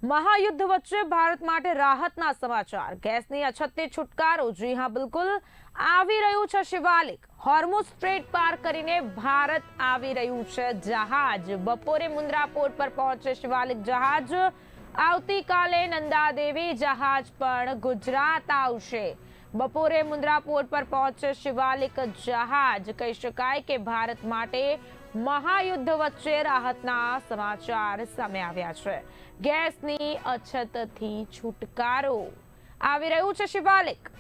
महायुद्ध वच्चे भारत માટે રાહતના સમાચાર। ગેસની અછતથી છુટકારો। જી હા, બિલકુલ આવી રહ્યું છે શિવાલિક। હોર્મુઝ સ્ટ્રેટ પાર કરીને ભારત આવી રહ્યું છે જહાજ। બપોરે મુન્દ્રા પોર્ટ પર પહોંચે શિવાલિક જહાજ। આવતીકાલે નંદાદેવી જહાજ પણ ગુજરાત આવશે। બપોરે મુન્દ્રા પોર્ટ પર પહોંચે શિવાલિક જહાજ। કહી શકાય કે ભારત માટે મહાયુદ્ધ વચ્ચે રાહતના સમાચાર સામે આવ્યા છે। ગેસની અછતથી છુટકારો। આવી રહ્યું છે શિવાલિક।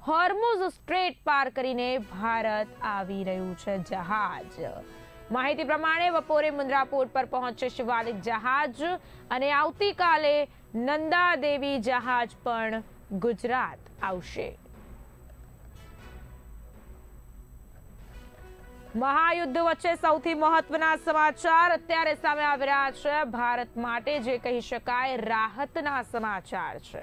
હોર્મુઝ સ્ટ્રેટ પાર કરીને ભારત આવી રહ્યું છે જહાજ। માહિતી પ્રમાણે બપોરે મુન્દ્રા પોર્ટ પર પહોંચે શિવાલિક જહાજ અને આવતીકાલે નંદાદેવી જહાજ પણ ગુજરાત આવશે। महायुद्ध वच्चे सौथी महत्वना समाचार अत्यारे सामे आवी रह्या छे। भारत माटे जे कही शकाय राहतना समाचार छे।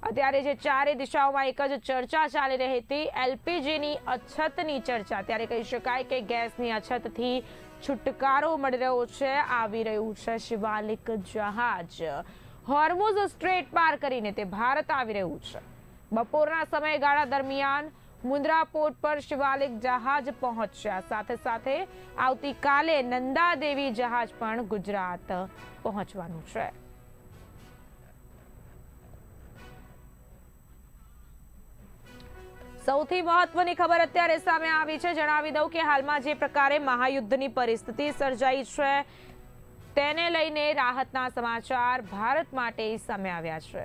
अत्यारे जे चारे दिशाओमां एक ज चर्चा चाली रही हती, एलपीजीनी अछतनी चर्चा। त्यारे कही शकाय के गैसनी अछतथी छुटकारो मळी रह्यो छे। आवी रह्युं छे शिवालिक जहाज। होर्मुझ स्ट्रेट पार करीने ते भारत आवी रह्युं छे। बपोરના સમયગાળા દરમિયાન મુન્દ્રા પોર્ટ પર શિવાલિક જહાજ પહોંચ્યા। સાથે સાથે આવતીકાલે નંદાદેવી જહાજ પણ ગુજરાત પહોંચવાનું છે। સૌથી મહત્વની ખબર અત્યારે સામે આવી છે। જણાવી દઉં કે હાલમાં જે પ્રકારે મહાયુદ્ધની પરિસ્થિતિ સર્જાઈ છે તેને લઈને રાહતના સમાચાર ભારત માટે સામે આવ્યા છે।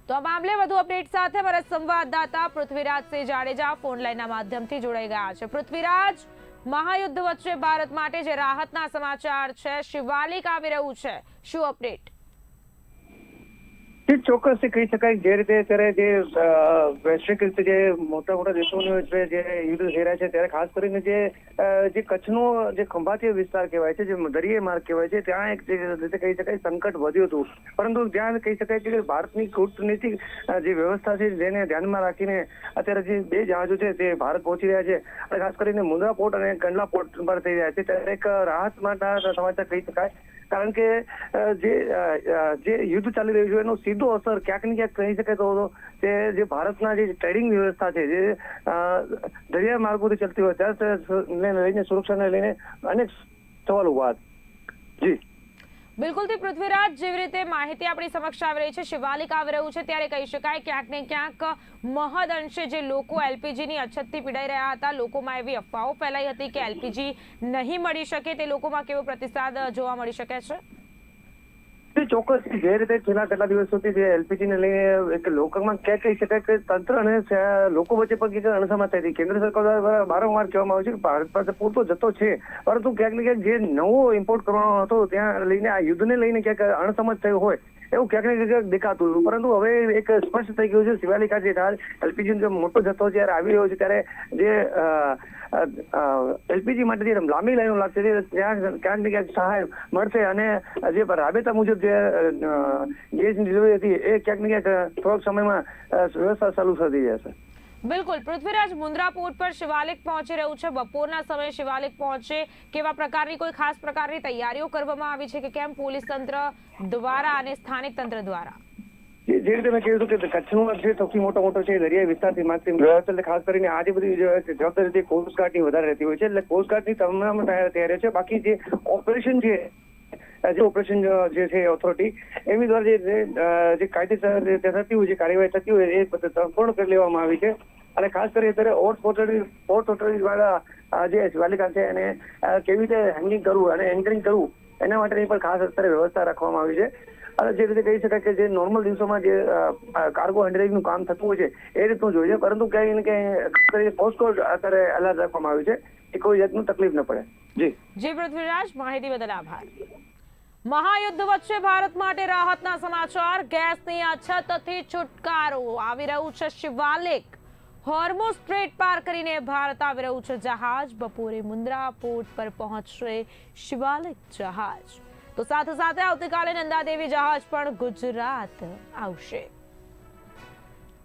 तो आ मामले વધુ અપડેટ સાથે અમારા સંવાદદાતા પૃથ્વીરાજસિંહ જાડેજા ફોન લાઈનના માધ્યમથી જોડાઈ ગયા છે। પૃથ્વીરાજ, મહાયુદ્ધ વચ્ચે ભારત માટે જે રાહતના સમાચાર છે, શિવાલિક આવી રહ્યું છે, શું અપડેટ? ચોક્કસ કહી શકાય જે રીતે અત્યારે જે વૈશ્વિક રીતે જે મોટા મોટા દેશોનું જે યુદ્ધ થઈ રહ્યા છે ત્યારે ખાસ કરીને જે કચ્છનો જે ખંભાતીય વિસ્તાર કહેવાય છે, જે દરિયાઈ માર્ગ કહેવાય છે, ત્યાં એક રીતે કહી શકાય સંકટ વધ્યું હતું। પરંતુ ત્યાં કહી શકાય કે ભારતની કૂટનીતિક જે વ્યવસ્થા છે જેને ધ્યાનમાં રાખીને અત્યારે જે બે જહાજો છે તે ભારત પહોંચી રહ્યા છે અને ખાસ કરીને મુન્દ્રા પોર્ટ અને કંડલા પોર્ટ પર થઈ રહ્યા છે ત્યારે એક રાહત માટેના સમાચાર કહી શકાય। કારણ કે જે યુદ્ધ ચાલી રહ્યું છે એનો સીધો અસર ક્યાંક ને ક્યાંક કહી શકાય તો તે જે ભારતના જે ટ્રેડિંગ વ્યવસ્થા છે, જે દરિયાઈ માર્ગોથી ચલતી હોય ત્યારે લઈને સુરક્ષાને લઈને અનેક સવાલ ઉભા હતા। જી બિલકુલ થી પૃથ્વીરાજ, જેવી રીતે માહિતી આપણી સમક્ષ આવી રહી છે, શિવાલિક આવી રહ્યું છે ત્યારે કહી શકાય ક્યાંક ને ક્યાંક મહદ અંશે જે લોકો એલપીજીની અછતથી પીડાઈ રહ્યા હતા, લોકોમાં એવી અફવાઓ ફેલાઈ હતી કે એલપીજી નહીં મળી શકે, તે લોકોમાં કેવો પ્રતિસાદ જોવા મળી શકે છે? ચોક્કસ જે રીતે છેલ્લા કેટલા દિવસોથી જે એલપીજીને લઈને એક લોકમાં ક્યાં કહી શકાય કે તંત્ર અને લોકો વચ્ચે પણ અણસમત થઈ હતી। કેન્દ્ર સરકાર દ્વારા વારંવાર કહેવામાં આવ્યું છે કે ભારત પાસે પૂરતો જથ્થો છે, પરંતુ ક્યાંક ને ક્યાંક જે નવો ઇમ્પોર્ટ કરવાનો હતો ત્યાં લઈને આ યુદ્ધને લઈને ક્યાંક અણસમત થયું હોય એવું ક્યાંક ને ક્યાંક દેખાતું હતું। પરંતુ હવે એક સ્પષ્ટ થઈ ગયું છે શિવાલિક જે એલપીજી નો મોટો જથ્થો જયારે આવી રહ્યો છે ત્યારે જે એલપીજી માટે જે લાંબી લાઈનો લાગશે ત્યાં ક્યાંક ને ક્યાંક સહાય મળશે અને જે રાબેતા મુજબ જે ગેસની ડિલિવરી હતી એ ક્યાંક ને ક્યાંક થોડાક સમયમાં વ્યવસ્થા ચાલુ થઈ જશે। બિલકુલ પૃથ્વીરાજ, મુન્દ્રા પોર્ટ પર શિવાલિક પહોંચી રહ્યું છે। બપોરના સમયે શિવાલિક પહોંચે, કેવા પ્રકારની કોઈ ખાસ પ્રકારની તૈયારીઓ કરવામાં આવી છે કે કેમ પોલીસ તંત્ર દ્વારા અને સ્થાનિક તંત્ર દ્વારા? જે રીતે મેં કહ્યું હતું કે કચ્છનો જે સૌથી મોટો છે દરિયાઈ વિસ્તારથી માગતી એટલે ખાસ કરીને આ જે બધી જવાબદારી કોસ્ટગાર્ડની વધારે રહેતી હોય છે, એટલે કોસ્ટગાર્ડની તમામ તૈયારી છે। બાકી જે ઓપરેશન છે, જે ઓપરેશન જે છે ઓથોરિટી એમની દ્વારા જે કાયદેસર થતી હોય, જે કાર્યવાહી થતી હોય એ સંપૂર્ણ કરી લેવામાં આવી છે। અને ખાસ કરી અત્યારે પોર્ટ ઓથોરિટી દ્વારા જે શિવાલિકા છે એને કેવી રીતે હેન્ડલિંગ કરવું અને એન્કરિંગ કરવું એના માટેની પણ ખાસ અત્યારે વ્યવસ્થા રાખવામાં આવી છે। અને જે રીતે કહી શકાય કે જે નોર્મલ દિવસોમાં જે કાર્ગો હેન્ડલિંગનું કામ થતું હોય છે એ રીતનું જોઈએ છે, પરંતુ ક્યાંય ને ક્યાંય પોસ્ટકોડ અત્યારે એલર્ટ રાખવામાં આવ્યું છે કે કોઈ જાતનું તકલીફ ન પડે। જી પૃથ્વીરાજ, માહિતી બદલ આભાર। મહાયુદ્ધ વચ્ચે ભારત માટે રાહતના સમાચાર। ગેસની અછતથી છુટકારો। આવી રહ્યું છે શિવાલિક। હોર્મુઝ સ્ટ્રેટ પાર કરીને ભારત આવી રહ્યું છે જહાજ। બપોરે મુન્દ્રા પોર્ટ પર પહોંચશે શિવાલિક જહાજ। તો સાથે સાથે આવતીકાલે નંદાદેવી જહાજ પણ ગુજરાત આવશે।